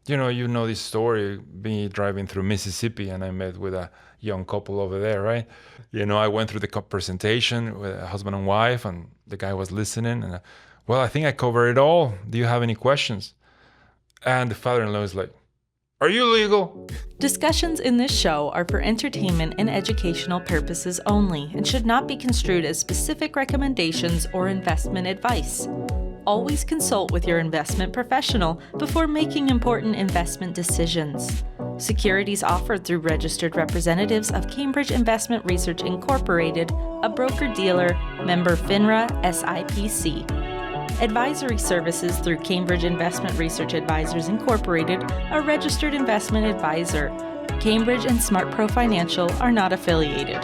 you know this story, me driving through Mississippi, and I met with a young couple over there, right? I went through the presentation with a husband and wife, and the guy was listening, and well, I think I covered it all. Do you have any questions? And the father-in-law is like, are you legal? Discussions in this show are for entertainment and educational purposes only and should not be construed as specific recommendations or investment advice. Always consult with your investment professional before making important investment decisions. Securities offered through registered representatives of Cambridge Investment Research Incorporated, a broker-dealer, member FINRA, SIPC. Advisory services through Cambridge Investment Research Advisors Incorporated, a registered investment advisor. Cambridge and SmartPro Financial are not affiliated.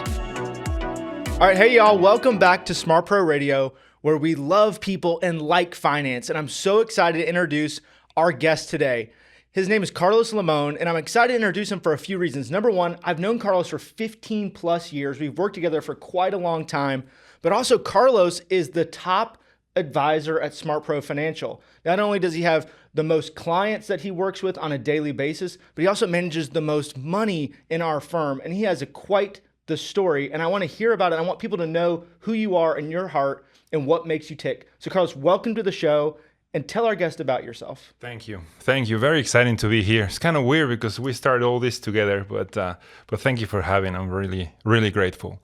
All right, hey y'all, welcome back to SmartPro Radio, where we love people and like finance. And I'm so excited to introduce our guest today. His name is Carlos Limon, and I'm excited to introduce him for a few reasons. Number one, I've known Carlos for 15 plus years. We've worked together for quite a long time, but also Carlos is the top advisor at SmartPro Financial. Not only does he have the most clients that he works with on a daily basis, but he also manages the most money in our firm, and he has quite the story, and I want to hear about it. I want people to know who you are in your heart and what makes you tick. So Carlos, welcome to the show, and tell our guest about yourself. Thank you. Very exciting to be here. It's kind of weird because we started all this together, but thank you for having. I'm really, really grateful.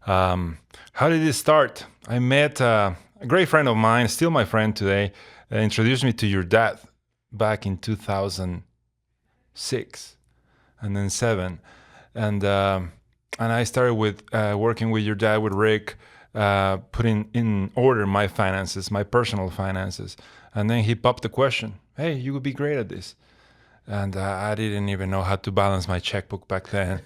How did it start? I met a great friend of mine, still my friend today, introduced me to your dad back in 2006 and then 2007. And I started with working with your dad, with Rick, putting in order my finances, my personal finances. And then he popped the question, hey, you would be great at this. And I didn't even know how to balance my checkbook back then.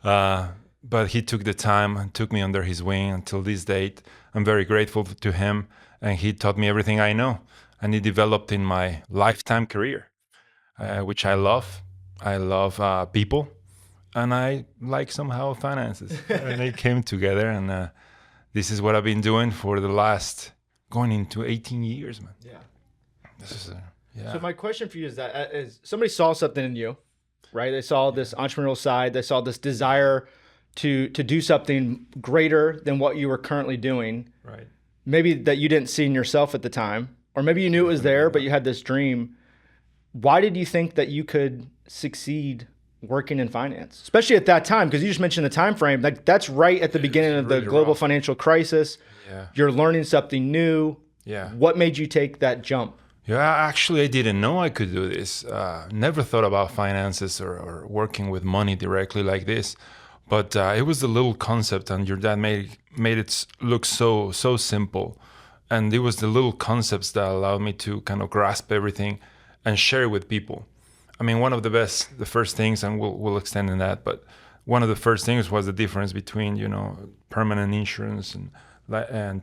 But he took the time and took me under his wing until this date. I'm very grateful to him. And he taught me everything I know. And he developed in my lifetime career, which I love. I love people. And I like somehow finances. And they came together. And this is what I've been doing for the last, going into 18 years, man. Yeah. This is, yeah. So my question for you is that is somebody saw something in you, right? They saw this entrepreneurial side. They saw this desire to do something greater than what you were currently doing. Right. Maybe that you didn't see in yourself at the time, or maybe you knew it was there, but you had this dream. Why did you think that you could succeed working in finance, especially at that time? Because you just mentioned the time frame. Like that's right at the beginning of the global financial crisis. Yeah. You're learning something new. Yeah. What made you take that jump? Yeah, actually, I didn't know I could do this. Never thought about finances or working with money directly like this. But it was a little concept, and your dad made it look so simple. And it was the little concepts that allowed me to kind of grasp everything and share it with people. I mean, the first things, and we'll extend in that, but one of the first things was the difference between, permanent insurance and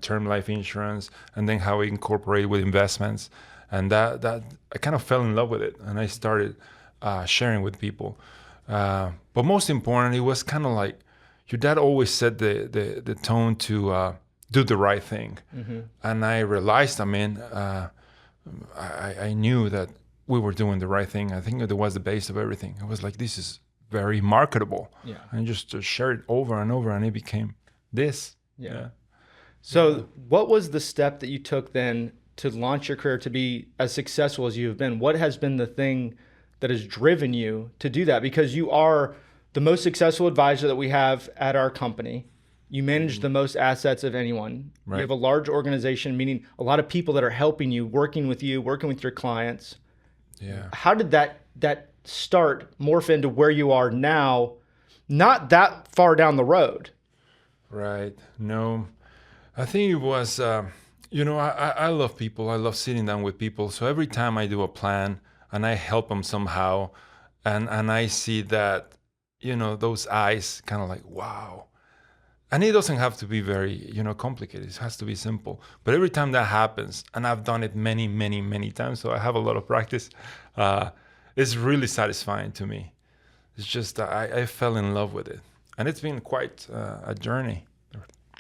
term life insurance, and then how we incorporate with investments. And that I kind of fell in love with it, and I started sharing with people. But most importantly, it was kind of like your dad always set the tone to do the right thing. Mm-hmm. And I realized, I knew that we were doing the right thing. I think it was the base of everything. It was like, this is very marketable. Yeah. And just to share it over and over, and it became this. Yeah. So what was the step that you took then to launch your career to be as successful as you have been? What has been the thing that has driven you to do that? Because you are the most successful advisor that we have at our company. You manage the most assets of anyone. Right. You have a large organization, meaning a lot of people that are helping you, working with your clients. Yeah. How did that start morph into where you are now, not that far down the road? Right. No, I think it was, I love people. I love sitting down with people. So every time I do a plan and I help them somehow, and I see that, those eyes kind of like, wow. And it doesn't have to be very, complicated. It has to be simple. But every time that happens, and I've done it many, many, many times, so I have a lot of practice, it's really satisfying to me. It's just, I fell in love with it. And it's been quite a journey.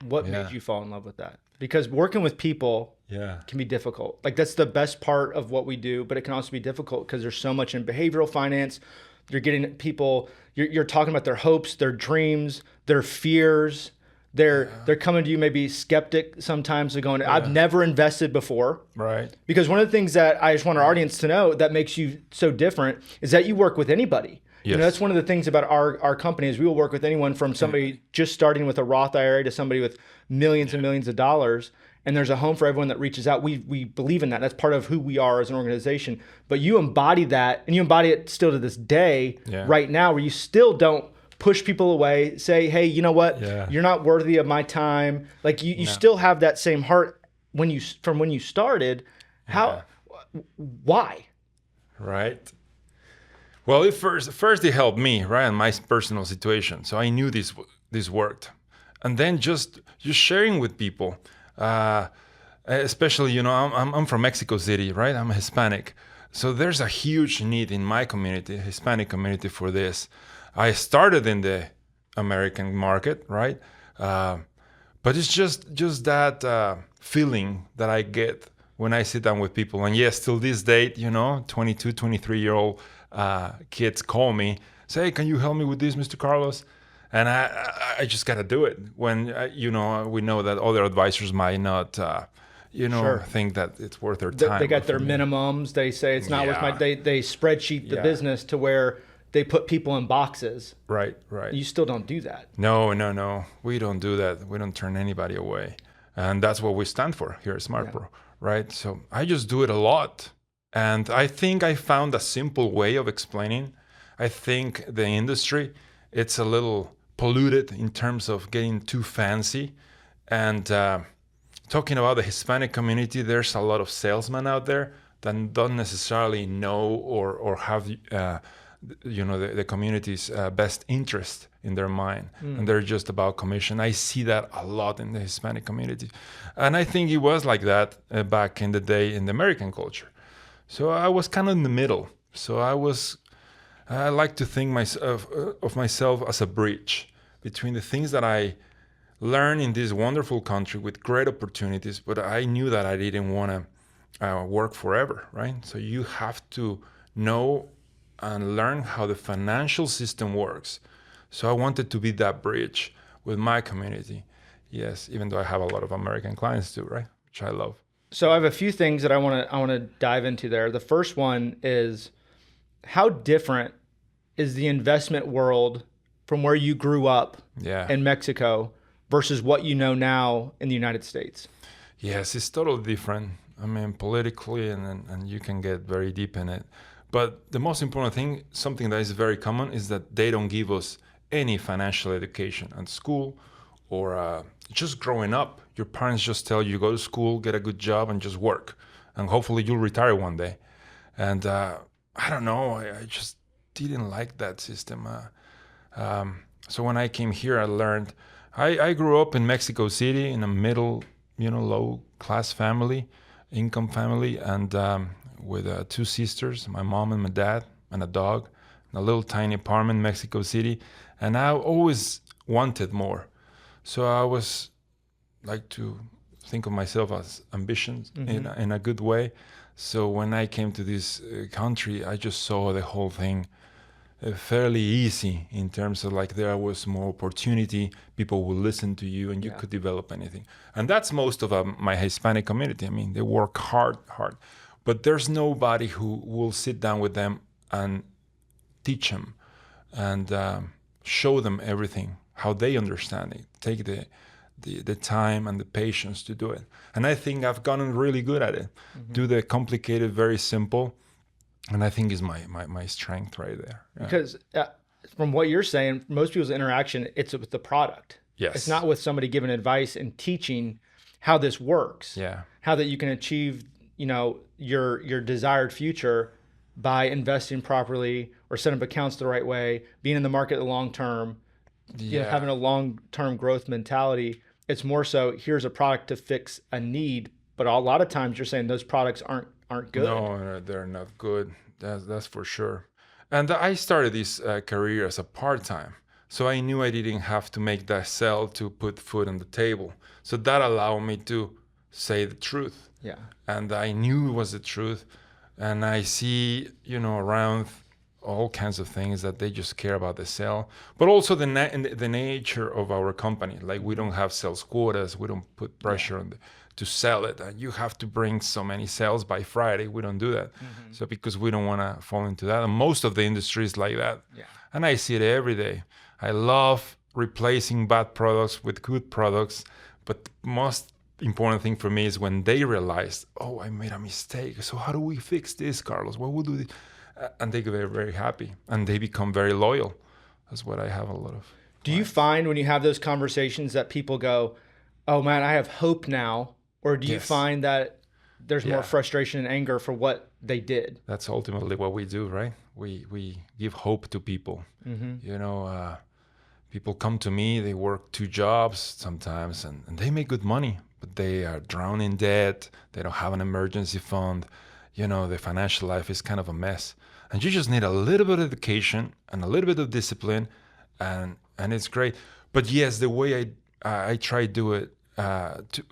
What made you fall in love with that? because working with people Yeah. can be difficult. Like that's the best part of what we do, but it can also be difficult because there's so much in behavioral finance. You're getting people, you're talking about their hopes, their dreams, their fears. They're coming to you maybe skeptic sometimes. They're going, I've never invested before. Right. Because one of the things that I just want our audience to know that makes you so different is that you work with anybody. Yes. That's one of the things about our company is we will work with anyone from somebody just starting with a Roth IRA to somebody with millions and millions of dollars. And there's a home for everyone that reaches out. We believe in that. That's part of who we are as an organization. But you embody that, and you embody it still to this day, right now, where you still don't push people away, say, hey, you know what? You're not worthy of my time. Like you still have that same heart when you started. Why? Right. Well, first it helped me, right, in my personal situation. So I knew this worked. And then just sharing with people, especially, I'm from Mexico City, right? I'm Hispanic. So there's a huge need in my community, Hispanic community, for this. I started in the American market, right? But it's just that feeling that I get when I sit down with people. And yes, till this date, 22, 23-year-old kids call me, say, hey, can you help me with this, Mr. Carlos? And I just got to do it when, we know that other advisors might not, think that it's worth their time. They got their minimums. They say it's not worth they spreadsheet the business to where they put people in boxes. Right. You still don't do that. No. We don't do that. We don't turn anybody away. And that's what we stand for here at SmartPro, right? So I just do it a lot. And I think I found a simple way of explaining. I think the industry, it's a little polluted in terms of getting too fancy. And talking about the Hispanic community, there's a lot of salesmen out there that don't necessarily know or have the community's best interest in their mind, and they're just about commission. I see that a lot in the Hispanic community, and I think it was like that back in the day in the American culture. So I was kind of in the middle. So I like to think of myself as a bridge between the things that I learned in this wonderful country with great opportunities, but I knew that I didn't want to work forever, right? So you have to know and learn how the financial system works. So I wanted to be that bridge with my community. Yes, even though I have a lot of American clients too, right? Which I love. So I have a few things that I want to dive into there. The first one is, how different is the investment world from where you grew up in Mexico versus what you know now in the United States? Yes, it's totally different. I mean, politically, and you can get very deep in it. But the most important thing, something that is very common, is that they don't give us any financial education at school or just growing up. Your parents just tell you, go to school, get a good job, and just work. And hopefully you'll retire one day. And I don't know, I just didn't like that system. So when I came here, I learned. I grew up in Mexico City in a middle, low-class income family, and with 2 sisters, my mom and my dad, and a dog, in a little tiny apartment in Mexico City. And I always wanted more. So I was like to think of myself as ambitious in a good way. So when I came to this country, I just saw the whole thing fairly easy in terms of like there was more opportunity, people will listen to you, and you could develop anything. And that's most of my Hispanic community. I mean, they work hard, but there's nobody who will sit down with them and teach them and show them everything, how they understand it, take the time and the patience to do it. And I think I've gotten really good at it. Do the complicated very simple. And I think is my strength right there. Yeah. Because from what you're saying, most people's interaction, it's with the product. Yes. It's not with somebody giving advice and teaching how this works. Yeah. How that you can achieve, your desired future by investing properly or setting up accounts the right way, being in the market the long term, having a long-term growth mentality. It's more so, here's a product to fix a need. But a lot of times you're saying those products aren't good. No, they're not good. That's for sure. And I started this career as a part-time. So I knew I didn't have to make that sell to put food on the table. So that allowed me to say the truth. Yeah. And I knew it was the truth. And I see, around all kinds of things that they just care about the sale, but also the nature of our company. Like, we don't have sales quotas. We don't put pressure on to sell it. And you have to bring so many sales by Friday. We don't do that. So because we don't want to fall into that. And most of the industry is like that. Yeah. And I see it every day. I love replacing bad products with good products. But the most important thing for me is when they realize, oh, I made a mistake. So how do we fix this, Carlos? What we'll do this? And they get very, very happy, and they become very loyal. That's what I have a lot of. Do you find when you have those conversations that people go, oh man, I have hope now? Or do you find that there's more frustration and anger for what they did? That's ultimately what we do, right? We give hope to people. People come to me, they work 2 jobs sometimes, and they make good money, but they are drowned in debt. They don't have an emergency fund. The financial life is kind of a mess. And you just need a little bit of education and a little bit of discipline, and it's great. But yes, the way I try to do it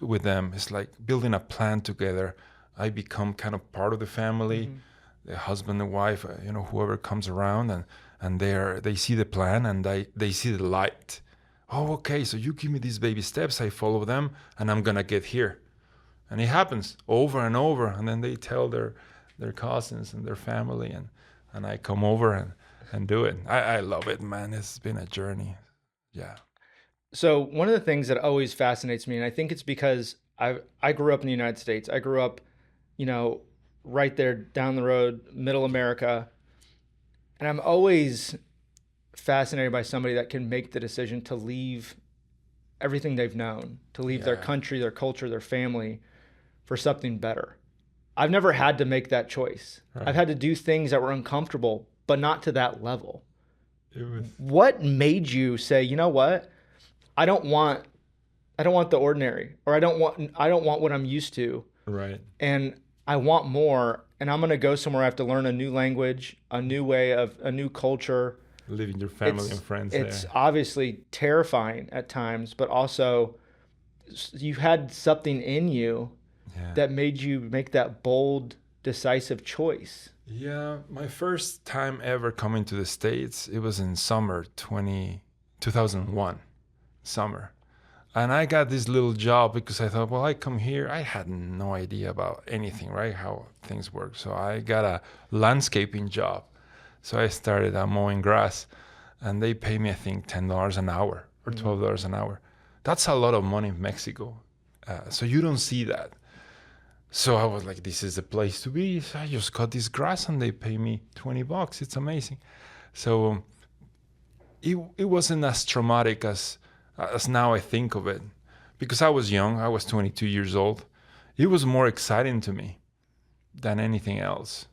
with them is like building a plan together. I become kind of part of the family, the husband and wife, whoever comes around, and they see the plan and they see the light. Oh, okay, so you give me these baby steps, I follow them, and I'm gonna get here. And it happens over and over, and then they tell their cousins and their family, and I come over and do it. I love it, man. It's been a journey. Yeah. So one of the things that always fascinates me, and I think it's because I grew up in the United States. I grew up, right there down the road, middle America. And I'm always fascinated by somebody that can make the decision to leave everything they've known, to leave their country, their culture, their family for something better. I've never had to make that choice. Right. I've had to do things that were uncomfortable, but not to that level. What made you say, you know what? I don't want the ordinary, or I don't want what I'm used to. Right. And I want more, and I'm going to go somewhere I have to learn a new language, a new way of a new culture. Leaving your family and friends It's there. obviously terrifying at times, but also you had something in you that made you make that bold, decisive choice. Yeah, my first time ever coming to the States, it was in summer 2001, summer. And I got this little job because I thought, well, I come here. I had no idea about anything, right? How things work. So I got a landscaping job. So I started mowing grass, and they pay me, I think, $10 an hour or $12 an hour. That's a lot of money in Mexico. So you don't see that. So I was like, this is the place to be. So I just cut this grass and they pay me $20. It's amazing. So it wasn't as traumatic as now I think of it, because I was young. I was 22 years old. It was more exciting to me than anything else.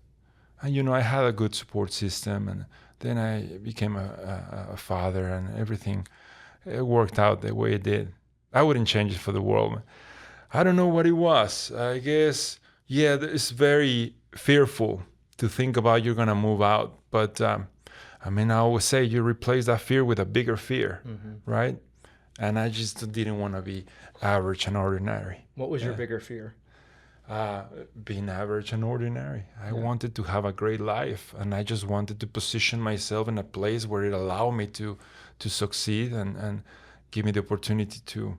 And, I had a good support system, and then I became a father, and everything, it worked out the way it did. I wouldn't change it for the world. I don't know what it was. I guess, it's very fearful to think about you're going to move out. But, I always say you replace that fear with a bigger fear, right? And I just didn't want to be average and ordinary. What was your bigger fear? Being average and ordinary. I wanted to have a great life, and I just wanted to position myself in a place where it allowed me to succeed and give me the opportunity to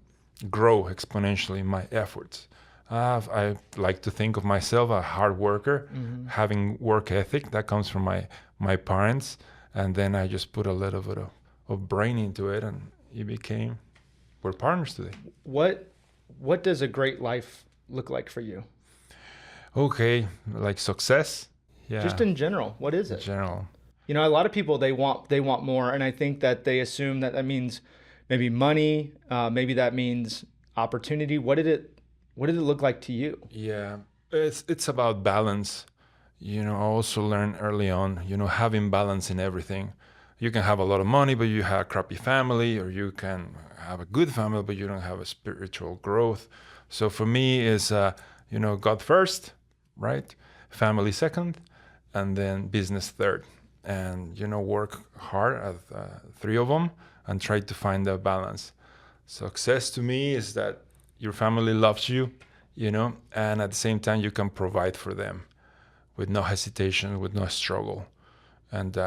grow exponentially in my efforts. I like to think of myself a hard worker, having work ethic that comes from my parents, and then I just put a little bit of brain into it, and we're partners today. What does a great life look like for you? Okay, like success? Yeah. Just in general, what is it? In general. A lot of people, they want more, and I think that they assume that means maybe money, maybe that means opportunity. What did it look like to you? Yeah, it's about balance. I also learned early on, having balance in everything. You can have a lot of money, but you have a crappy family, or you can have a good family, but you don't have a spiritual growth. So for me, is God first, right? Family second, and then business third. and work hard at 3 of them and try to find that balance. Success to me is that your family loves you, and at the same time you can provide for them with no hesitation, with no struggle, and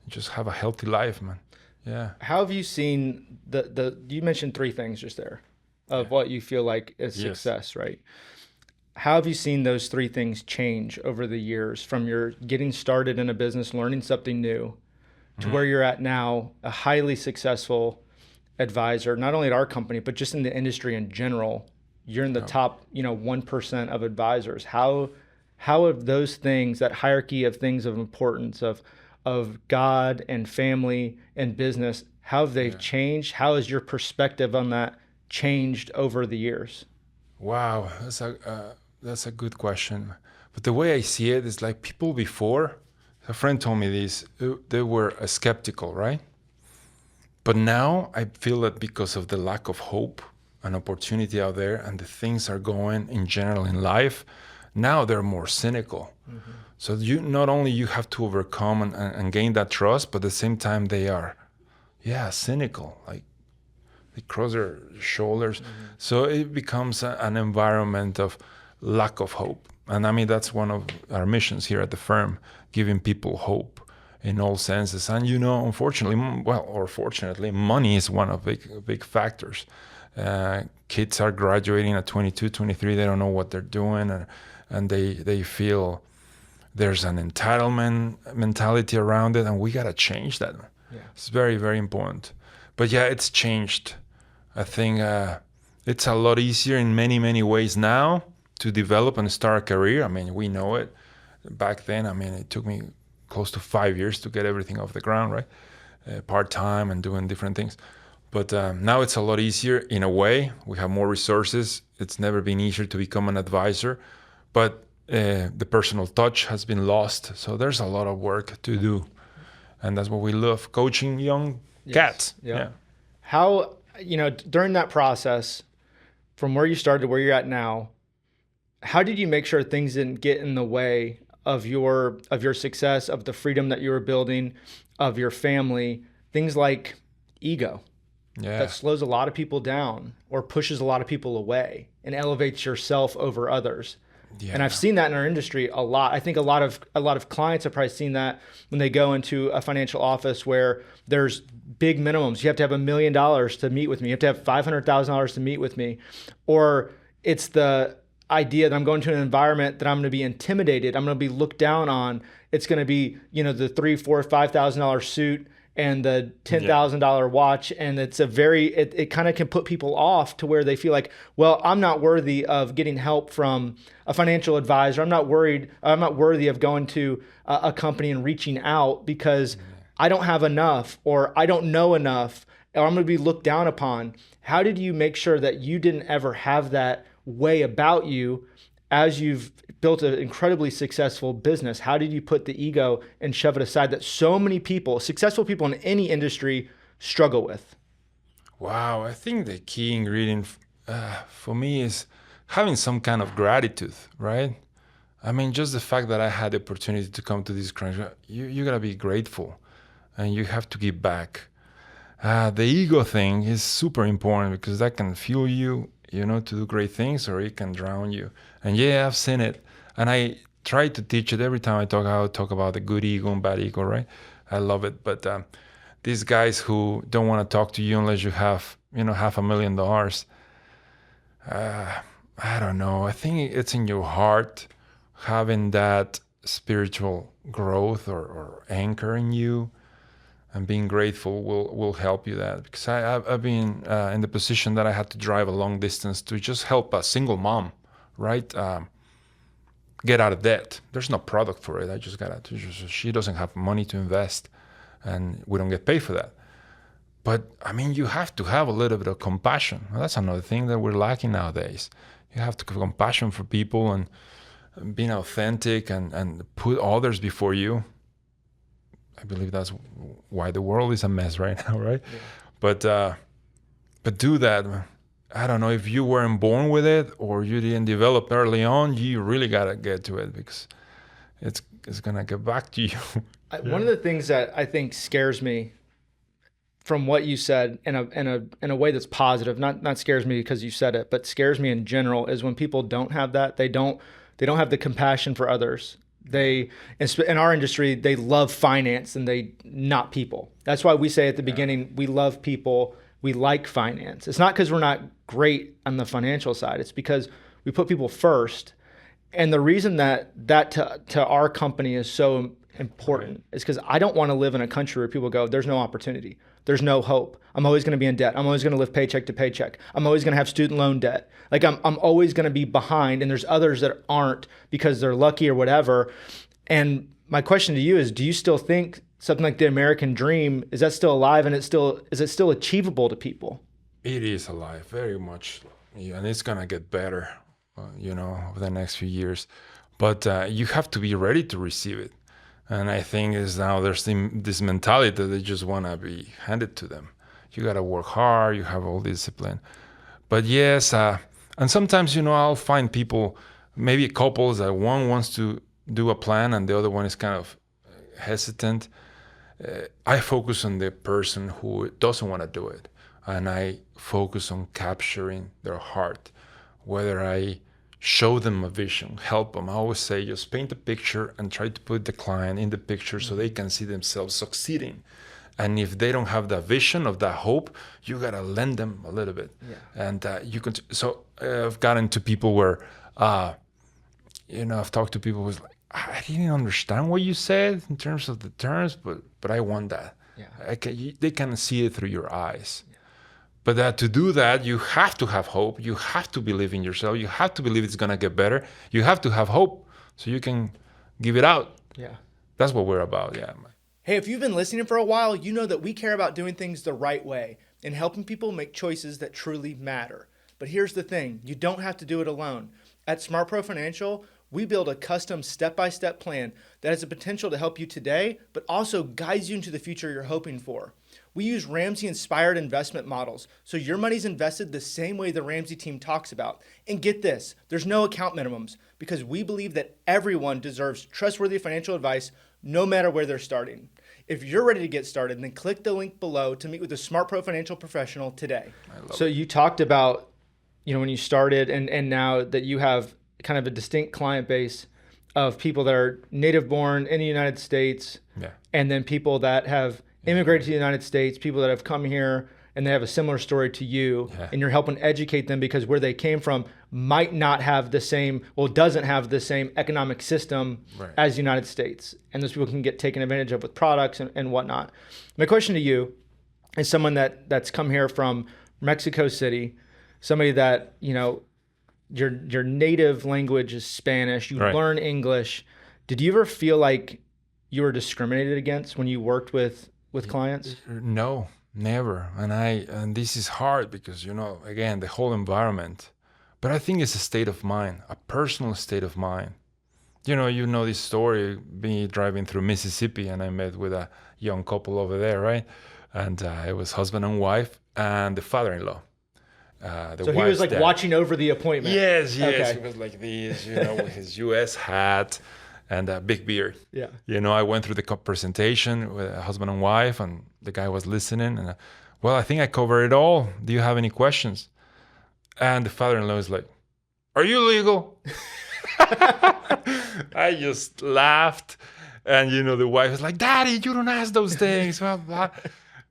just have a healthy life, man. Yeah. How have you seen you mentioned 3 things just there of what you feel like is success, right? How have you seen those 3 things change over the years from your getting started in a business, learning something new, to where you're at now, a highly successful advisor, not only at our company, but just in the industry in general? You're in the top, 1% of advisors. How have those things, that hierarchy of things of importance of God and family and business, how have they changed? How has your perspective on that changed over the years? Wow, that's a good question. But the way I see it is like people before, a friend told me this, they were skeptical, right? But now I feel that because of the lack of hope and opportunity out there and the things are going in general in life, now they're more cynical. Mm-hmm. So not only you have to overcome and gain that trust, but at the same time they are, cynical. Like they cross their shoulders. Mm-hmm. So it becomes an environment of lack of hope. And I mean, that's one of our missions here at the firm, giving people hope in all senses. And unfortunately, or fortunately, money is one of big factors. Kids are graduating at 22, 23. They don't know what they're doing, and they feel there's an entitlement mentality around it, and we got to change that. Yeah. It's very, very important. But it's changed. I think it's a lot easier in many, many ways now to develop and start a career. I mean, we know it. Back then, it took me close to 5 years to get everything off the ground, right? Part-time and doing different things. But now it's a lot easier in a way. We have more resources. It's never been easier to become an advisor. But the personal touch has been lost. So there's a lot of work to do. And that's what we love, coaching young cats. Yeah. How, during that process, from where you started to where you're at now, how did you make sure things didn't get in the way of your success, of the freedom that you were building, of your family, things like ego that slows a lot of people down or pushes a lot of people away and elevates yourself over others? Yeah. And I've seen that in our industry a lot. I think a lot of clients have probably seen that when they go into a financial office where there's big minimums. You have to have $1 million to meet with me. You have to have $500,000 to meet with me. Or it's the idea that I'm going to an environment that I'm going to be intimidated. I'm going to be looked down on. It's going to be, the $3,000, $4,000, $5,000 suit and the $10,000 watch. And it's it kind of can put people off to where they feel like, well, I'm not worthy of getting help from a financial advisor. I'm not worthy of going to a company and reaching out because I don't have enough, or I don't know enough, or I'm going to be looked down upon. How did you make sure that you didn't ever have that way about you as you've built an incredibly successful business? How did you put the ego and shove it aside that so many people, successful people in any industry, struggle with? Wow, I think the key ingredient for me is having some kind of gratitude, right? I mean, just the fact that I had the opportunity to come to this country, you gotta be grateful, and you have to give back. The ego thing is super important because that can fuel you, to do great things, or it can drown you. And I've seen it. And I try to teach it every time I talk about the good ego and bad ego, right? I love it. But these guys who don't want to talk to you unless you have, $500,000, I don't know. I think it's in your heart, having that spiritual growth or anchor in you. And being grateful will help you that, because I've been in the position that I had to drive a long distance to just help a single mom, right? Get out of debt. There's no product for it. I just she doesn't have money to invest, and we don't get paid for that. But I mean, you have to have a little bit of compassion. That's another thing that we're lacking nowadays. You have to have compassion for people and being authentic and put others before you. I believe that's why the world is a mess right now, right? Yeah. But do that. I don't know if you weren't born with it or you didn't develop early on. You really gotta get to it, because it's gonna get back to you. One of the things that I think scares me from what you said in a way that's positive, not scares me because you said it, but scares me in general, is when people don't have that. They don't have the compassion for others. They, in our industry, they love finance and they not people. That's why we say at the beginning, we love people, we like finance. It's not because we're not great on the financial side. It's because we put people first. And the reason that to our company is so important is because I don't want to live in a country where people go, there's no opportunity. There's no hope. I'm always going to be in debt. I'm always going to live paycheck to paycheck. I'm always going to have student loan debt. Like I'm always going to be behind, and there's others that aren't because they're lucky or whatever. And my question to you is, do you still think something like the American dream, is that still alive, and is it still achievable to people? It is alive, very much, and it's gonna get better, over the next few years. But you have to be ready to receive it. And I think is now there's this mentality that they just want to be handed to them. You got to work hard. You have all discipline. But yes, and sometimes, I'll find people, maybe couples that one wants to do a plan and the other one is kind of hesitant. I focus on the person who doesn't want to do it. And I focus on capturing their heart, whether I show them a vision, help them. I always say, just paint a picture and try to put the client in the picture so they can see themselves succeeding. And if they don't have that vision of that hope, you gotta lend them a little bit. Yeah. And you can. So I've gotten to people where, I've talked to people who's like, I didn't understand what you said in terms of the terms, but I want that. Yeah. They can see it through your eyes. But to do that, you have to have hope. You have to believe in yourself. You have to believe it's going to get better. You have to have hope so you can give it out. Yeah. That's what we're about. Yeah. Hey, if you've been listening for a while, you know that we care about doing things the right way and helping people make choices that truly matter. But here's the thing. You don't have to do it alone. At SmartPro Financial, we build a custom step-by-step plan that has the potential to help you today, but also guides you into the future you're hoping for. We use Ramsey-inspired investment models, so your money's invested the same way the Ramsey team talks about. And get this, there's no account minimums because we believe that everyone deserves trustworthy financial advice no matter where they're starting. If you're ready to get started, then click the link below to meet with a SmartPro financial professional today. So you talked about, when you started and now that you have kind of a distinct client base of people that are native born in the United States, and then people that have immigrated to the United States, people that have come here and they have a similar story to you, and you're helping educate them because where they came from might not have the same, doesn't have the same economic system as the United States. And those people can get taken advantage of with products and whatnot. My question to you is someone that's come here from Mexico City, somebody that, your native language is Spanish, you learn English. Did you ever feel like you were discriminated against when you worked with clients? No, never. And this is hard because, again, the whole environment. But I think it's a state of mind, a personal state of mind. You know this story, me driving through Mississippi, and I met with a young couple over there, right? And it was husband and wife and the father-in-law. So he was like dad. Watching over the appointment. Yes. Okay. He was like this, with his U.S. hat and a big beard. Yeah. I went through the presentation with a husband and wife, and the guy was listening. And I think I covered it all. Do you have any questions? And the father-in-law is like, "Are you legal?" I just laughed, and the wife was like, "Daddy, you don't ask those things." Blah, blah.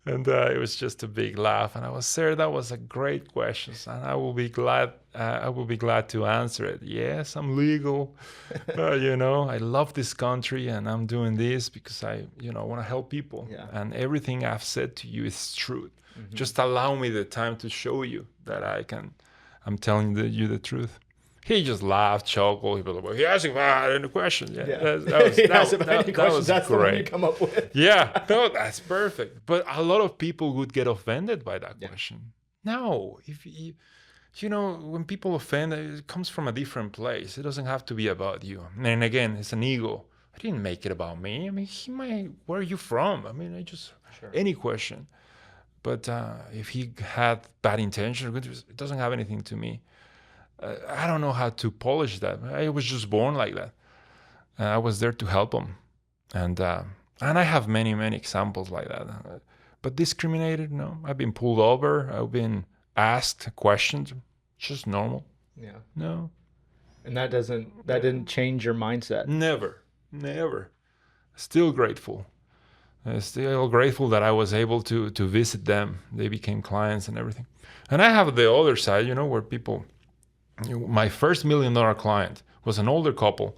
And it was just a big laugh, and I was, "Sir, that was a great question, and I will be glad. I will be glad to answer it. Yes, I'm legal. I love this country, and I'm doing this because I, want to help people. Yeah. And everything I've said to you is truth. Mm-hmm. Just allow me the time to show you that I'm telling you the truth." He just laughed, chuckled. He was like, "Well, he asked if I had any questions." Yeah. That was that's great. The one you come up with. Yeah, no, that's perfect. But a lot of people would get offended by that question. No, if you, when people offend, it comes from a different place. It doesn't have to be about you. And again, it's an ego. I didn't make it about me. Where are you from? Any question. But if he had bad intentions, it doesn't have anything to me. I don't know how to polish that. I was just born like that. I was there to help them. And I have many, many examples like that. But discriminated, no. I've been pulled over. I've been asked questions. Just normal. Yeah. No. And that didn't change your mindset. Never. Still grateful. Still grateful that I was able to visit them. They became clients and everything. And I have the other side, where people, my first $1 million client was an older couple.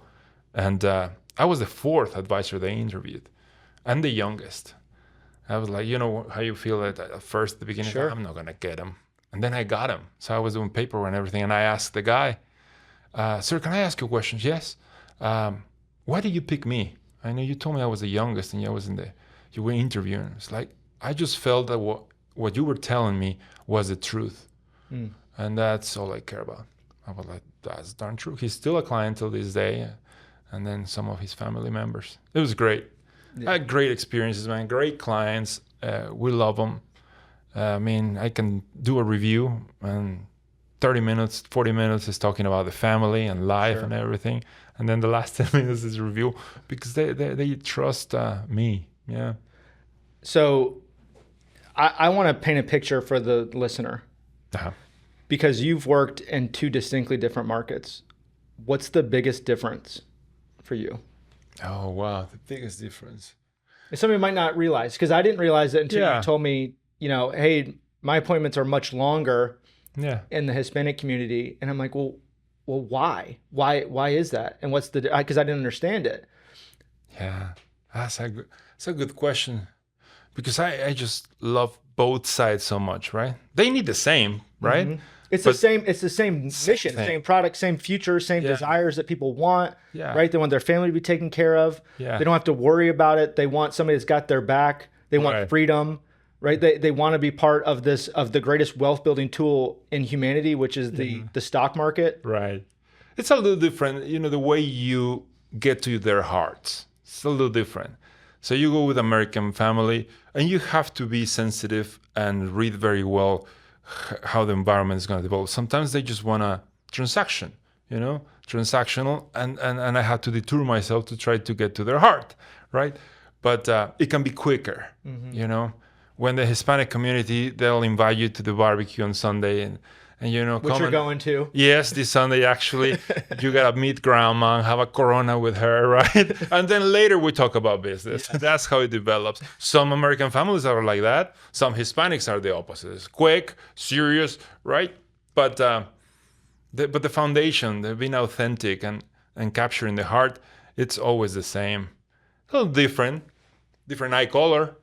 And I was the fourth advisor they interviewed and the youngest. I was like, how you feel at first, at the beginning, Sure. I'm not going to get him. And then I got him. So I was doing paperwork and everything. And I asked the guy, sir, can I ask you questions? Yes. Why did you pick me? I know you told me I was the youngest and you were interviewing. It's like, I just felt that what you were telling me was the truth. And that's all I care about. I was like, that's darn true. He's still a client till this day. And then some of his family members. It was great. Yeah. I had great experiences, man. Great clients. We love them. I can do a review and 30 minutes, 40 minutes is talking about the family and life and everything. And then the last 10 minutes is review because they trust me. Yeah. So I want to paint a picture for the listener because you've worked in two distinctly different markets. What's the biggest difference for you? Oh, wow. The biggest difference. And somebody might not realize, because I didn't realize it until Yeah. you told me, hey, my appointments are much longer Yeah. in the Hispanic community. And I'm like, well, why? Why is that? And what's because I didn't understand it. Yeah. That's a good question because I just love both sides so much, right? They need the same, right? Mm-hmm. It's But- the same mission, thing. same product, same future, same Yeah. desires that people want, Yeah. right? They want their family to be taken care of. Yeah. They don't have to worry about it. They want somebody that's got their back. They want Right. freedom, right? They want to be part of the greatest wealth building tool in humanity, which is the stock market. Right. It's a little different, the way you get to their hearts. It's a little different. So you go with American family and you have to be sensitive and read very well how the environment is going to develop. Sometimes they just want a transactional, and I had to detour myself to try to get to their heart, right? But it can be quicker, When the Hispanic community, they'll invite you to the barbecue on Sunday and Which you're going to. Yes, this Sunday actually, you gotta meet grandma and have a Corona with her, right? And then later we talk about business. Yeah. That's how it develops. Some American families are like that. Some Hispanics are the opposite. It's quick, serious, right? But the foundation, they've been authentic and capturing the heart. It's always the same. A little different eye color.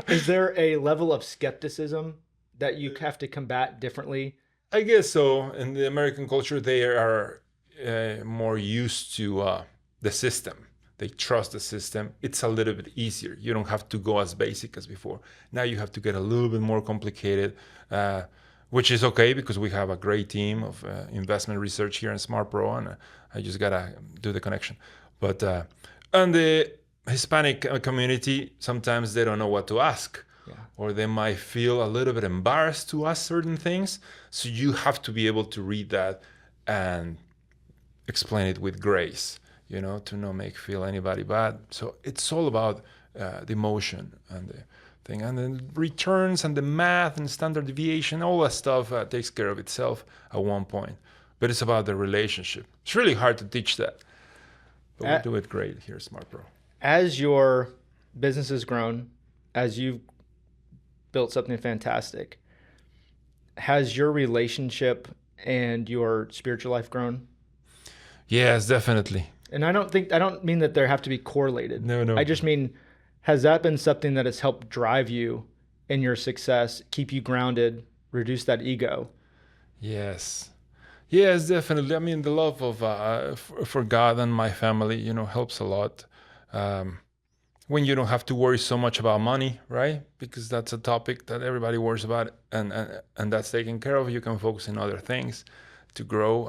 Is there a level of skepticism that you have to combat differently? I guess so. In the American culture, they are more used to the system. They trust the system. It's a little bit easier. You don't have to go as basic as before. Now you have to get a little bit more complicated, which is okay because we have a great team of investment research here in SmartPro, and I just gotta do the connection. But and the Hispanic community, sometimes they don't know what to ask. Yeah. Or they might feel a little bit embarrassed to ask certain things. So you have to be able to read that and explain it with grace, to not make feel anybody bad. So it's all about the emotion and the thing. And then returns and the math and standard deviation, all that stuff takes care of itself at one point. But it's about the relationship. It's really hard to teach that. But we do it great here at SmartPro. As your business has grown, as you've built something fantastic, has your relationship and your spiritual life grown? Yes, definitely. And I don't mean that there have to be correlated. No. I just mean, has that been something that has helped drive you in your success, keep you grounded, reduce that ego? Yes, definitely. I mean, the love of for God and my family, helps a lot. When you don't have to worry so much about money, right? Because that's a topic that everybody worries about, and that's taken care of. You can focus on other things to grow,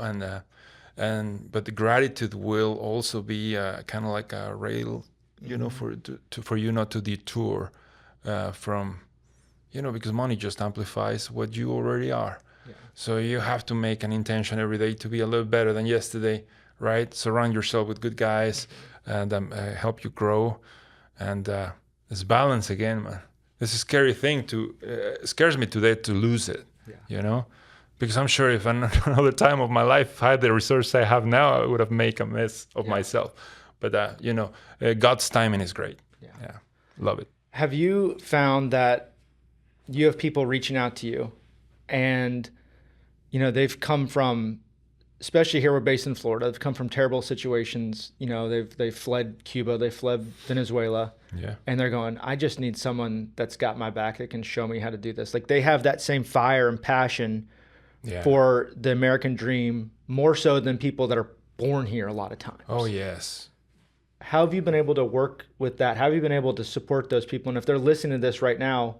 but the gratitude will also be kind of like a rail, for you not to detour from, because money just amplifies what you already are. Yeah. So you have to make an intention every day to be a little better than yesterday, right? Surround yourself with good guys and help you grow. And it's balance again, man. It's a scary thing scares me today to lose it, because I'm sure if another time of my life I had the resources I have now, I would have made a mess of myself. But, God's timing is great. Yeah. Love it. Have you found that you have people reaching out to you and, they've come from, especially here, we're based in Florida, they've come from terrible situations. They've fled Cuba, they fled Venezuela. Yeah. And they're going, I just need someone that's got my back that can show me how to do this. Like they have that same fire and passion for the American dream, more so than people that are born here a lot of times. Oh, yes. How have you been able to work with that? How have you been able to support those people? And if they're listening to this right now,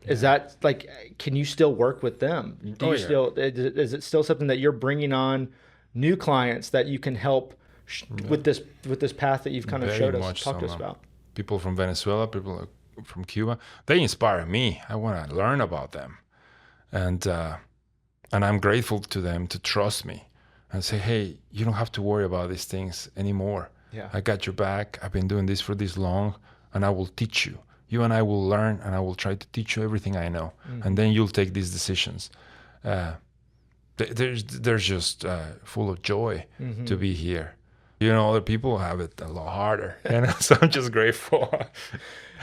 is that like, can you still work with them? Is it still something that you're bringing on new clients that you can help with this path that you've kind of showed us, talked to us about? People from Venezuela, people from Cuba, they inspire me. I want to learn about them. And I'm grateful to them to trust me and say, hey, you don't have to worry about these things anymore. Yeah. I got your back. I've been doing this for this long, and I will teach you. You and I will learn, and I will try to teach you everything I know. Mm-hmm. And then you'll take these decisions. They're just full of joy to be here. Other people have it a lot harder. So I'm just grateful.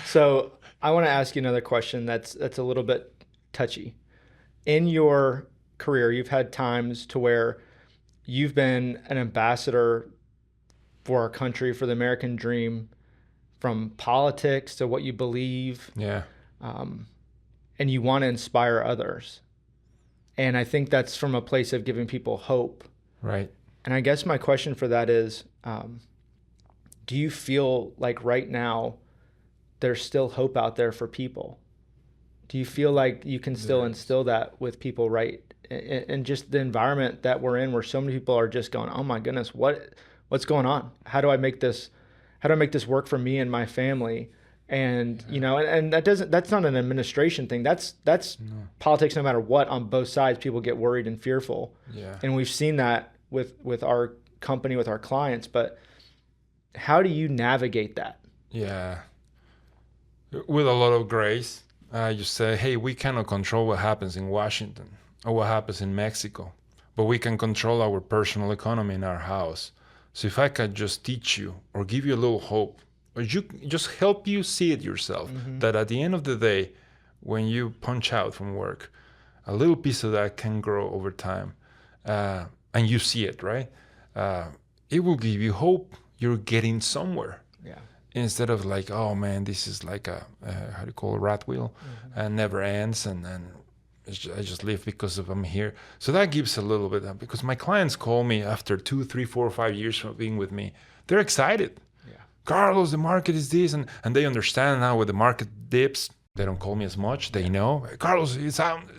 So I want to ask you another question that's a little bit touchy. In your career, you've had times to where you've been an ambassador for our country, for the American dream, from politics to what you believe. Yeah. And you want to inspire others. And I think that's from a place of giving people hope. Right. And I guess my question for that is, do you feel like right now there's still hope out there for people? Do you feel like you can still instill that with people, right? And just the environment that we're in, where so many people are just going, oh my goodness, what's going on? How do I make this work for me and my family? And and that's not an administration thing. That's politics. No matter what, on both sides, people get worried and fearful. Yeah. And we've seen that with our company, with our clients. But how do you navigate that? Yeah. With a lot of grace. You say, hey, we cannot control what happens in Washington or what happens in Mexico, but we can control our personal economy in our house. So if I can just teach you or give you a little hope, or just help you see it yourself, that at the end of the day, when you punch out from work, a little piece of that can grow over time, and you see it, right? It will give you hope. You're getting somewhere. Yeah. Instead of like, oh man, this is like a rat wheel, and never ends, and I just live because of I'm here. So that gives a little bit, because my clients call me after 2, 3, 4, 5 years of being with me. They're excited. Yeah. Carlos, the market is this, and they understand now when the market dips, they don't call me as much. They know, Carlos, it's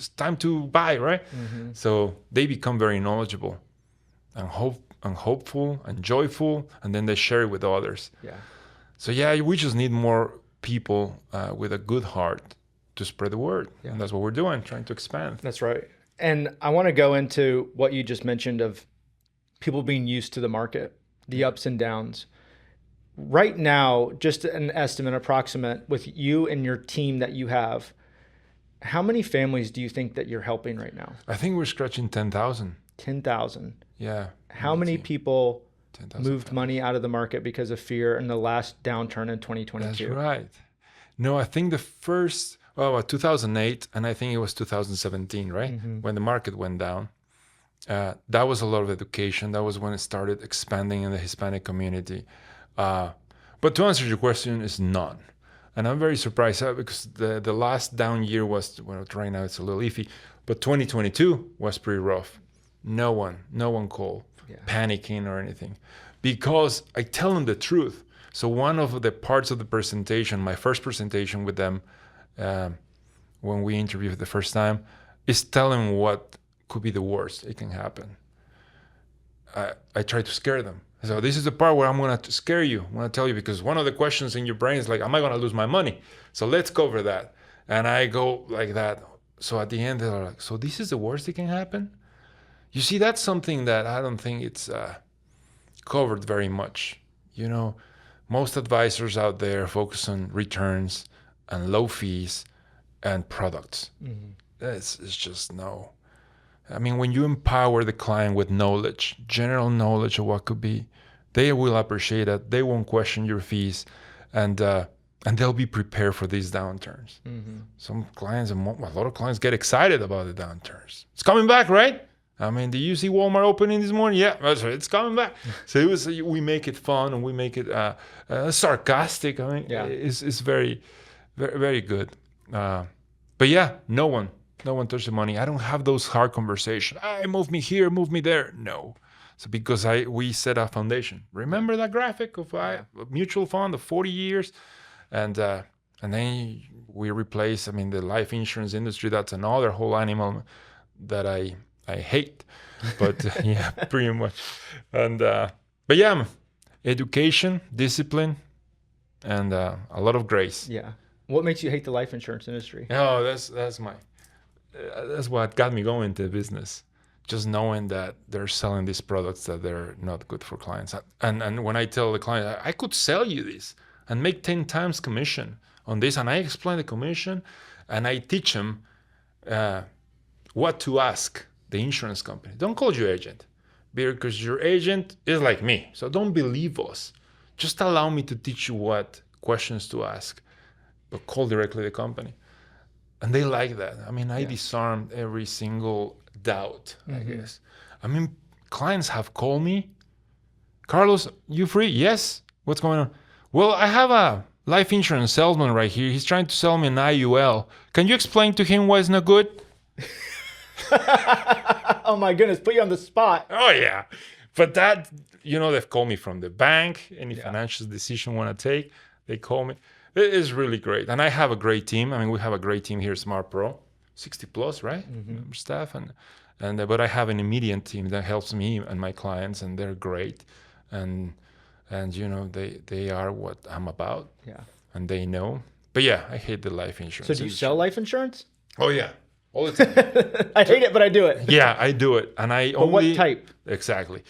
time to buy, right? So they become very knowledgeable and hopeful and joyful, and then they share it with others. Yeah. So yeah, we just need more people with a good heart to spread the word. Yeah. And that's what we're doing, trying to expand. That's right. And I want to go into what you just mentioned of people being used to the market, the ups and downs. Right now, just an estimate, approximate, with you and your team that you have, how many families do you think that you're helping right now? I think we're scratching 10,000. 10,000. Yeah. How many people moved money out of the market because of fear in the last downturn in 2022? That's right. No, I think the first, 2008, and I think it was 2017, right? When the market went down. That was a lot of education. That was when it started expanding in the Hispanic community. But to answer your question, is none. And I'm very surprised because the last down year was, right now it's a little iffy, but 2022 was pretty rough. No one called panicking or anything, because I tell them the truth. So one of the parts of the presentation, my first presentation with them, when we interviewed the first time, is telling what could be the worst it can happen. I try to scare them. So this is the part where I'm going to scare you. I'm going to tell you, because one of the questions in your brain is like, am I going to lose my money? So let's cover that. And I go like that. So at the end, they're like, so this is the worst that can happen? You see, that's something that I don't think it's covered very much. You know, most advisors out there focus on returns and low fees and products. It's just no. I mean, when you empower the client with knowledge, general knowledge of what could be, they will appreciate it. They won't question your fees, and they'll be prepared for these downturns. Some clients, a lot of clients get excited about the downturns. It's coming back, right? I mean, did you see Walmart opening this morning? Yeah, that's right. It's coming back. So we make it fun and we make it sarcastic. I mean, it's very, very, very good. But yeah, no one touched the money. I don't have those hard conversations. Move me here, move me there. No. So because we set a foundation. Remember that graphic of a mutual fund of 40 years? And then we replace, the life insurance industry. That's another whole animal that I hate. But yeah, pretty much. And but yeah, education, discipline, and a lot of grace. Yeah. What makes you hate the life insurance industry? Oh, that's what got me going into business. Just knowing that they're selling these products that they're not good for clients. And when I tell the client, I could sell you this and make 10 times commission on this, and I explain the commission, and I teach them what to ask the insurance company. Don't call your agent, because your agent is like me. So don't believe us. Just allow me to teach you what questions to ask, but call directly the company. And they like that. I disarmed every single doubt, I guess. Clients have called me, Carlos, you free? Yes. What's going on? Well, I have a life insurance salesman right here. He's trying to sell me an IUL. Can you explain to him why it's not good? Oh my goodness, put you on the spot. Oh yeah. But that, they've called me from the bank. Any financial decision want to take, they call me. It is really great. And I have a great team. We have a great team here at SmartPro, 60 plus, right? Staff. But I have an immediate team that helps me and my clients, and they're great. And they are what I'm about. Yeah. And they know. But yeah, I hate the life insurance. So do you sell life insurance? Oh yeah. All the time. I hate it, but I do it. Yeah, I do it. And But what type? Exactly.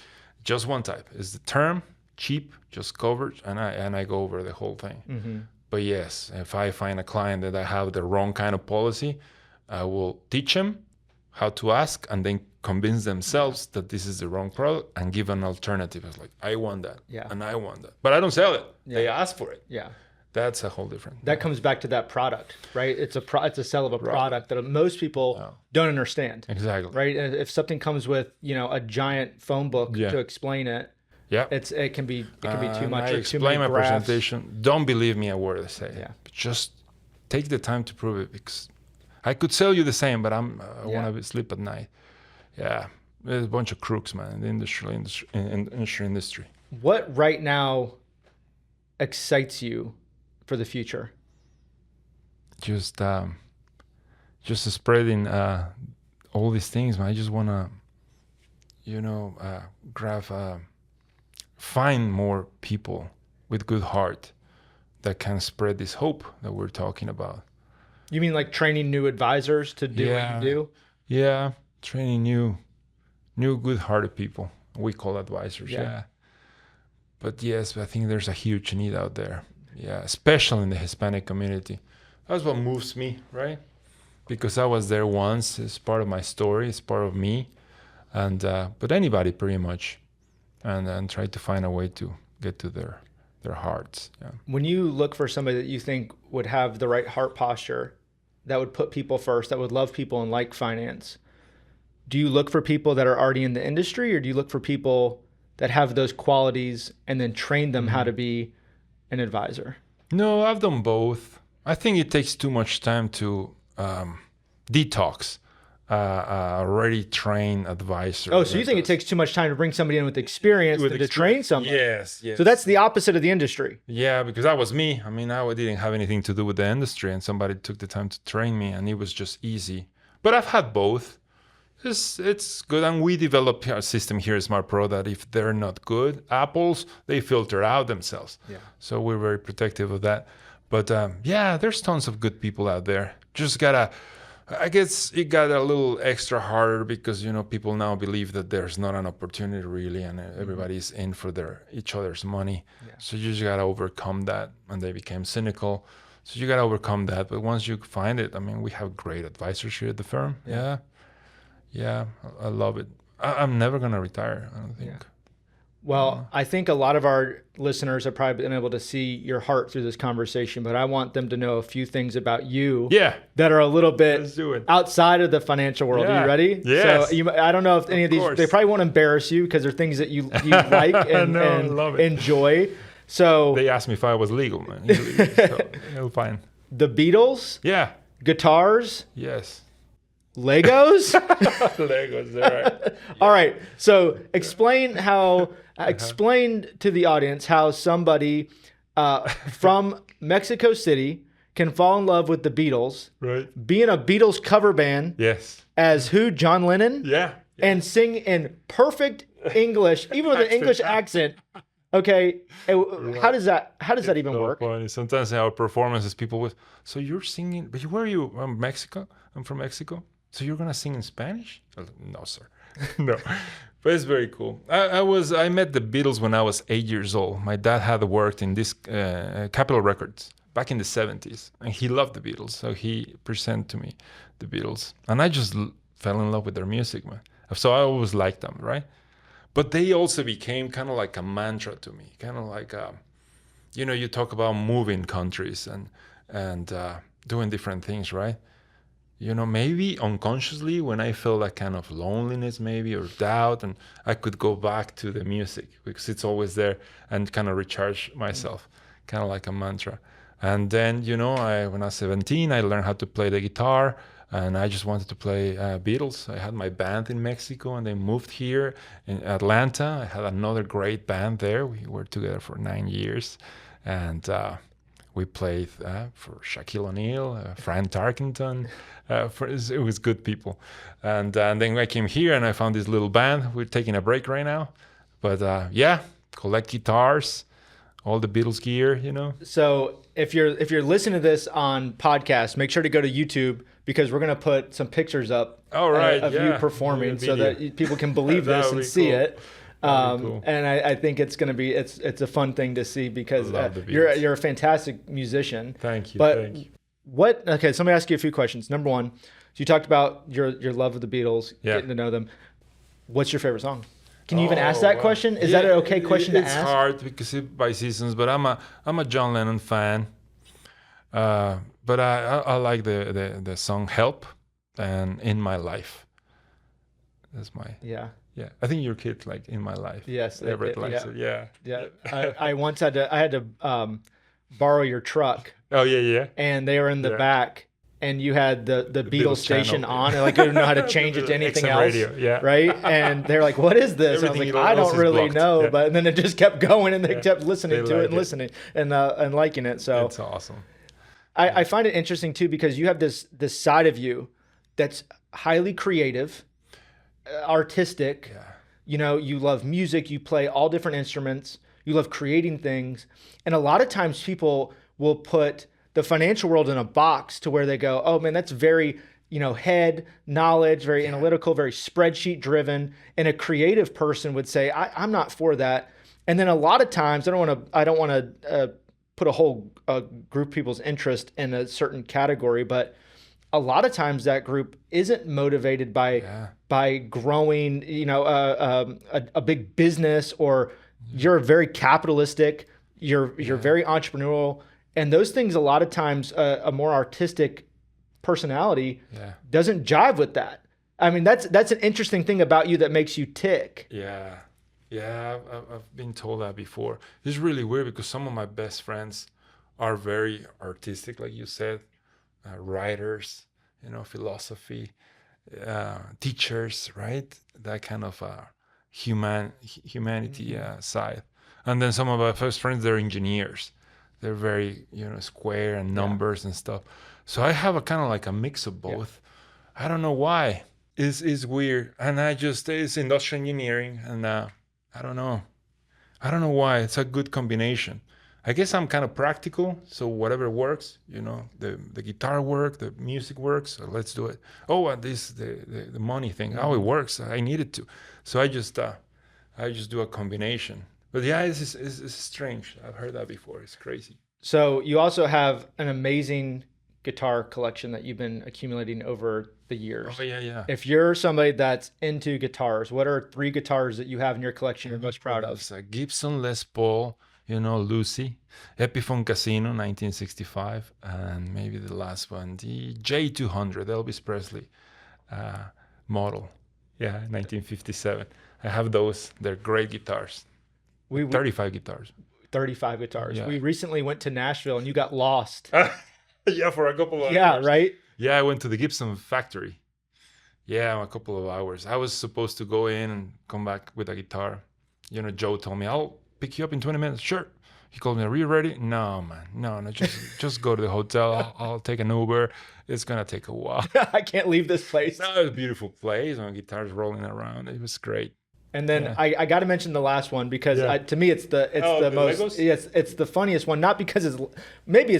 Just one type. Is the term, cheap, just coverage, and I go over the whole thing. But yes, if I find a client that I have the wrong kind of policy, I will teach them how to ask and then convince themselves that this is the wrong product and give an alternative. It's like, I want that. Yeah. And I want that. But I don't sell it. Yeah. They ask for it. Yeah. That's a whole different. That comes back to that product, right? It's a sell of a product that most people don't understand. Exactly. Right? And if something comes with, a giant phone book to explain it, it can be too much. I explain my presentation. Don't believe me a word I say. Yeah. Just take the time to prove it, because I could sell you the same, but I want to sleep at night. Yeah. There's a bunch of crooks, man, in the insurance industry. What right now excites you for the future? Just spreading all these things, man. I just want to, find more people with good heart that can spread this hope that we're talking about. You mean like training new advisors to do what you do? Yeah, training new good-hearted people. We call advisors, yeah. But yes, I think there's a huge need out there. Yeah, especially in the Hispanic community. That's what moves me, right? Because I was there once. It's part of my story. It's part of me. And but anybody pretty much. And try to find a way to get to their hearts. Yeah. When you look for somebody that you think would have the right heart posture, that would put people first, that would love people and like finance, do you look for people that are already in the industry, or do you look for people that have those qualities and then train them how to be an advisor? No, I've done both. I think it takes too much time to detox already trained advisor. Oh, so you think it takes too much time to bring somebody in with experience to train somebody? Yes. So that's the opposite of the industry. Yeah, because that was me. I didn't have anything to do with the industry, and somebody took the time to train me, and it was just easy. But I've had both. It's good, and we developed a system here at SmartPro that if they're not good apples, they filter out themselves. Yeah. So we're very protective of that. But there's tons of good people out there. Just gotta I guess it got a little extra harder because, people now believe that there's not an opportunity really, and everybody's in for each other's money. Yeah. So you just got to overcome that, and they became cynical. So you got to overcome that. But once you find it, we have great advisors here at the firm. Yeah, I love it. I'm never going to retire, I don't think. Yeah. Well, I think a lot of our listeners have probably been able to see your heart through this conversation, but I want them to know a few things about you that are a little bit outside of the financial world. Are you ready? Yes. So I don't know if any of these, they probably won't embarrass you because they're things that you like and enjoy. So they asked me if I was legal, man. So it'll fine. The Beatles? Yeah. Guitars? Yes. Legos? Legos, all right. All right. So explain to the audience how somebody from Mexico City can fall in love with the Beatles, right? Be in a Beatles cover band, yes, as who? John Lennon, yeah. And sing in perfect English, even with an English accent. Okay, how does that even work? Funny. Sometimes in our performances, people will. So you're singing, but where are you? I'm Mexico. I'm from Mexico. So you're gonna sing in Spanish? No, sir. No, but it's very cool. I met the Beatles when I was 8 years old. My dad had worked in this Capitol Records back in the 70s, and he loved the Beatles. So he presented to me the Beatles, and I just fell in love with their music, man. So I always liked them, right? But they also became kind of like a mantra to me, kind of like, you talk about moving countries and doing different things, right? Maybe unconsciously when I feel that kind of loneliness maybe or doubt, and I could go back to the music because it's always there and kind of recharge myself, kind of like a mantra. And then, when I was 17, I learned how to play the guitar. And I just wanted to play Beatles. I had my band in Mexico, and they moved here in Atlanta. I had another great band there. We were together for 9 years, and we played for Shaquille O'Neal, Fran Tarkenton. It was good people. And then I came here, and I found this little band. We're taking a break right now, but collect guitars, all the Beatles gear, So if you're listening to this on podcast, make sure to go to YouTube, because we're going to put some pictures up of you performing so that people can believe this and see it. Cool. And I think it's going to be, it's a fun thing to see because you're a fantastic musician. Thank you. But okay, so let me ask you a few questions. Number one, so you talked about your love of the Beatles, getting to know them. What's your favorite song? Can you even ask that question? Is that an okay question to ask? It's hard because it's by seasons, but I'm a John Lennon fan. But I like the song "Help" and "In My Life." That's my yeah. I think your kids like "In My Life." Yes, Everett likes it. Yeah. I once had to borrow your truck. Oh yeah. And they were in the back, and you had the Beatles station channel on, and I didn't know how to change it to anything else. Radio, right? And they're like, "What is this?" And I was like, "I don't really know," but then it just kept going, and they kept listening to it and listening and liking it. So it's awesome. I find it interesting too, because you have this side of you that's highly creative, artistic. Yeah. You love music, you play all different instruments, you love creating things. And a lot of times people will put the financial world in a box to where they go, "Oh man, that's very, head knowledge, very analytical, very spreadsheet driven." And a creative person would say, I'm not for that. And then a lot of times I don't want to put a whole group of people's interest in a certain category, but a lot of times that group isn't motivated by growing, a big business, or you're very capitalistic, you're very entrepreneurial, and those things a lot of times a more artistic personality doesn't jive with that. I mean, that's an interesting thing about you that makes you tick. Yeah, I've been told that before. It's really weird because some of my best friends are very artistic, like you said, writers, philosophy, teachers, right? That kind of humanity side. And then some of my first friends, they're engineers. They're very, square and numbers and stuff. So I have a kind of like a mix of both. I don't know why. It's weird. And it's industrial engineering, and I don't know why. It's a good combination. I guess I'm kind of practical, so whatever works, the guitar work, the music works, so let's do it. Oh, and the money thing, oh, it works. I need it to, so I just do a combination. But yeah, it's strange. I've heard that before. It's crazy. So you also have an amazing guitar collection that you've been accumulating over the years. Oh yeah. If you're somebody that's into guitars, what are 3 guitars that you have in your collection you're most proud of? It's a Gibson Les Paul, Lucy, Epiphone Casino, 1965, and maybe the last one, the J200, Elvis Presley model, 1957. I have those. They're great guitars. 35 guitars. 35 guitars. Yeah. We recently went to Nashville and you got lost. Yeah, for a couple of hours. Yeah, right? Yeah, I went to the Gibson factory. Yeah, a couple of hours. I was supposed to go in and come back with a guitar. Joe told me, I'll pick you up in 20 minutes. Sure. He called me, are you ready? No, man. No, just go to the hotel. I'll take an Uber. It's going to take a while. I can't leave this place. No, it was a beautiful place. My guitar's rolling around. It was great. And then I got to mention the last one because to me it's the most Legos? it's the funniest one. Not because it's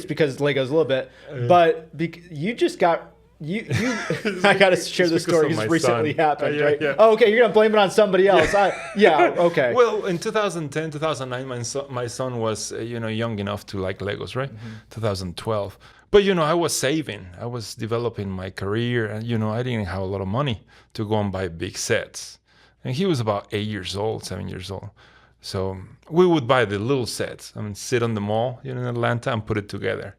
because it's Legos a little bit, but you just got you. I got to share the story because recently happened, right? Yeah. Oh, okay, you're gonna blame it on somebody else. Okay. Well, in 2010, 2009, my son was young enough to like Legos, right? 2012. But I was saving. I was developing my career, and I didn't have a lot of money to go and buy big sets. And he was about 7 years old. So we would buy the little sets. Sit on the mall, in Atlanta and put it together.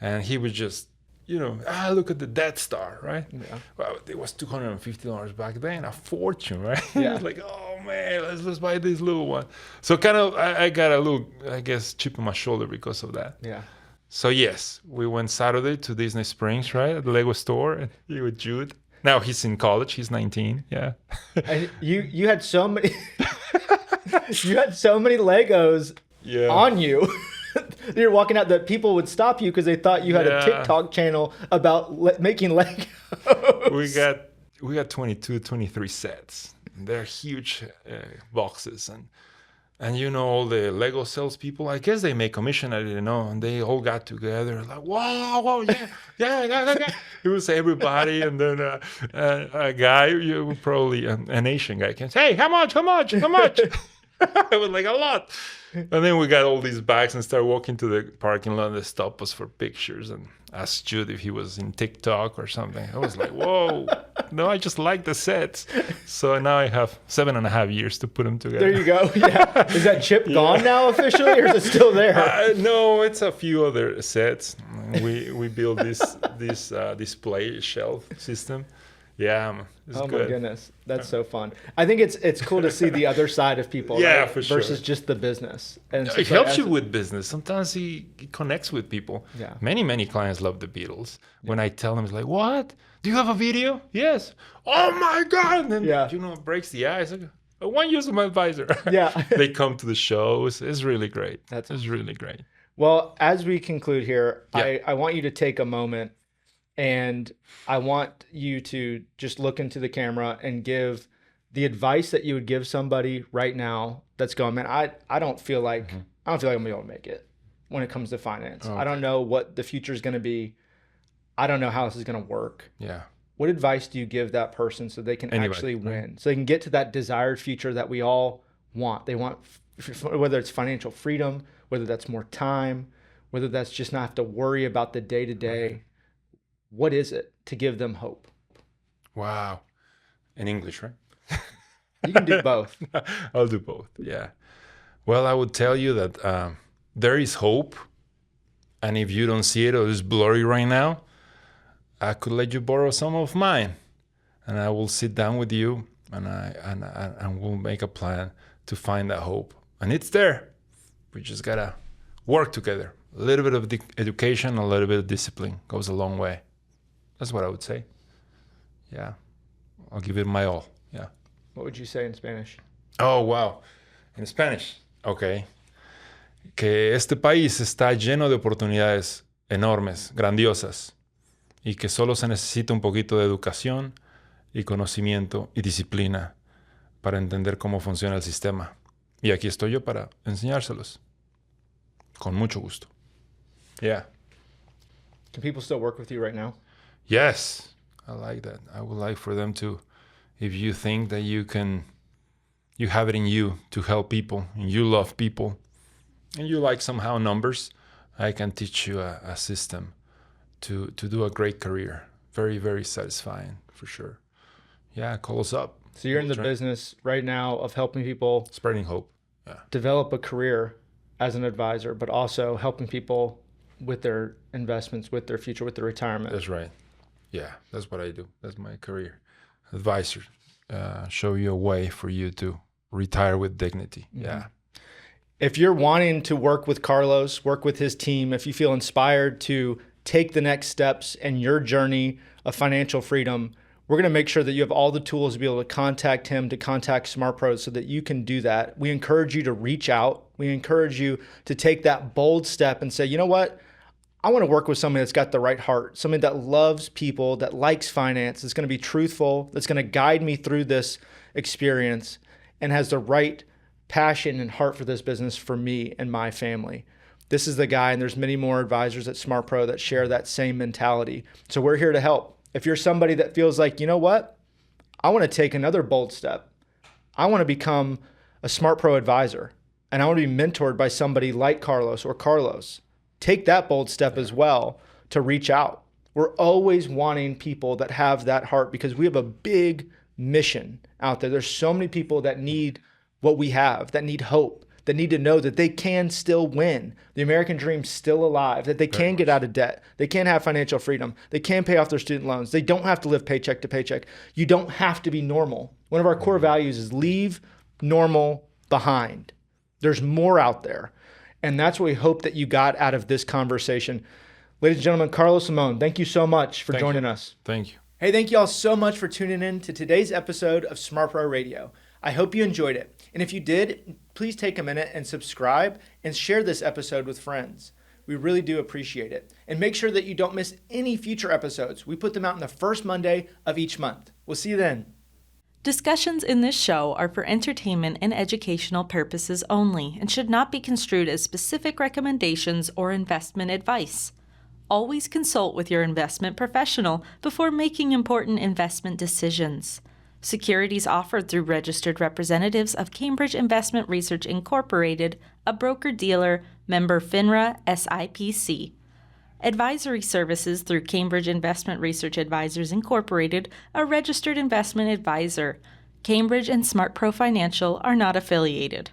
And he would just, look at the Death Star, right? Yeah. Well, it was $250 back then, a fortune, right? Yeah. Like, oh man, let's buy this little one. So kind of, I got a little, I guess, chip on my shoulder because of that. Yeah. So yes, we went Saturday to Disney Springs, right? At the Lego store, and he with Jude. Now he's in college. He's 19. Yeah. And you had so many Legos on you. You're walking out that people would stop you because they thought you had a TikTok channel about making Legos. We got 22, 23 sets. They're huge boxes, and all the Lego salespeople, I guess they make commission, I didn't know, and they all got together like, wow, yeah. It was everybody, and then a guy, probably an Asian guy, came, hey, how much? It was like a lot. And then we got all these bags and started walking to the parking lot, and they stopped us for pictures and asked Jude if he was in TikTok or something. I was like, whoa, no, I just like the sets. So now I have 7.5 years to put them together. There you go. Yeah. Is that chip gone now officially, or is it still there? No, it's a few other sets. We built this display shelf system. Yeah, it's good. Oh my goodness, that's so fun. I think it's cool to see the other side of people, right? For sure, versus just the business. And it helps you with business. Sometimes he connects with people. Yeah. Many clients love the Beatles. When I tell them, it's like, what? Do you have a video? Yes. Oh my God! And then it breaks the ice. Like, I want you as my advisor. Yeah. They come to the shows. It's really great. It's really great. Well, as we conclude here, I want you to take a moment. And I want you to just look into the camera and give the advice that you would give somebody right now that's going, man, I don't feel like I'm gonna be able to make it when it comes to finance. Okay. I don't know what the future is going to be. I don't know how this is going to work. Yeah. What advice do you give that person so they can actually win? So they can get to that desired future that we all want. They want, whether it's financial freedom, whether that's more time, whether that's just not have to worry about the day-to-day. Right. What is it to give them hope? Wow. In English, right? You can do both. I'll do both, yeah. Well, I would tell you that there is hope. And if you don't see it or it's blurry right now, I could let you borrow some of mine. And I will sit down with you and we'll make a plan to find that hope. And it's there. We just got to work together. A little bit of education, a little bit of discipline goes a long way. That's what I would say. Yeah. I'll give it my all. Yeah. What would you say in Spanish? Oh, wow. In Spanish. Okay. Que este país está lleno de oportunidades enormes, grandiosas, y que solo se necesita un poquito de educación y conocimiento y disciplina para entender cómo funciona el sistema. Y aquí estoy yo para enseñárselos. Con mucho gusto. Yeah. Can people still work with you right now? Yes, I like that. I would like for them to, if you think that you have it in you to help people, and you love people, and you like somehow numbers, I can teach you a system to do a great career. Very, very satisfying, for sure. Yeah, call us up. So you're in the business right now of helping people Spreading hope. Yeah. develop a career as an advisor, but also helping people with their investments, with their future, with their retirement. That's right. Yeah, that's what I do. That's my career. Advisor. Show you a way for you to retire with dignity. Mm-hmm. Yeah. If you're wanting to work with Carlos, work with his team, if you feel inspired to take the next steps in your journey of financial freedom, we're going to make sure that you have all the tools to be able to contact him, to contact SmartPro so that you can do that. We encourage you to reach out. We encourage you to take that bold step and say, you know what? I want to work with somebody that's got the right heart, somebody that loves people, that likes finance, that's going to be truthful, that's going to guide me through this experience, and has the right passion and heart for this business for me and my family. This is the guy, and there's many more advisors at SmartPro that share that same mentality. So we're here to help. If you're somebody that feels like, you know what, I want to take another bold step. I want to become a SmartPro advisor, and I want to be mentored by somebody like Carlos or Carlos. Take that bold step as well to reach out. We're always wanting people that have that heart because we have a big mission out there. There's so many people that need what we have, that need hope, that need to know that they can still win. The American dream's still alive, that they can get out of debt. They can have financial freedom. They can pay off their student loans. They don't have to live paycheck to paycheck. You don't have to be normal. One of our core values is leave normal behind. There's more out there. And that's what we hope that you got out of this conversation. Ladies and gentlemen, Carlos Limon, thank you so much for joining us. Thank you. Hey, thank you all so much for tuning in to today's episode of SmartPro Radio. I hope you enjoyed it. And if you did, please take a minute and subscribe and share this episode with friends. We really do appreciate it. And make sure that you don't miss any future episodes. We put them out on the first Monday of each month. We'll see you then. Discussions in this show are for entertainment and educational purposes only and should not be construed as specific recommendations or investment advice. Always consult with your investment professional before making important investment decisions. Securities offered through registered representatives of Cambridge Investment Research Incorporated, a broker-dealer, member FINRA, SIPC. Advisory services through Cambridge Investment Research Advisors Incorporated, a registered investment advisor. Cambridge and SmartPro Financial are not affiliated.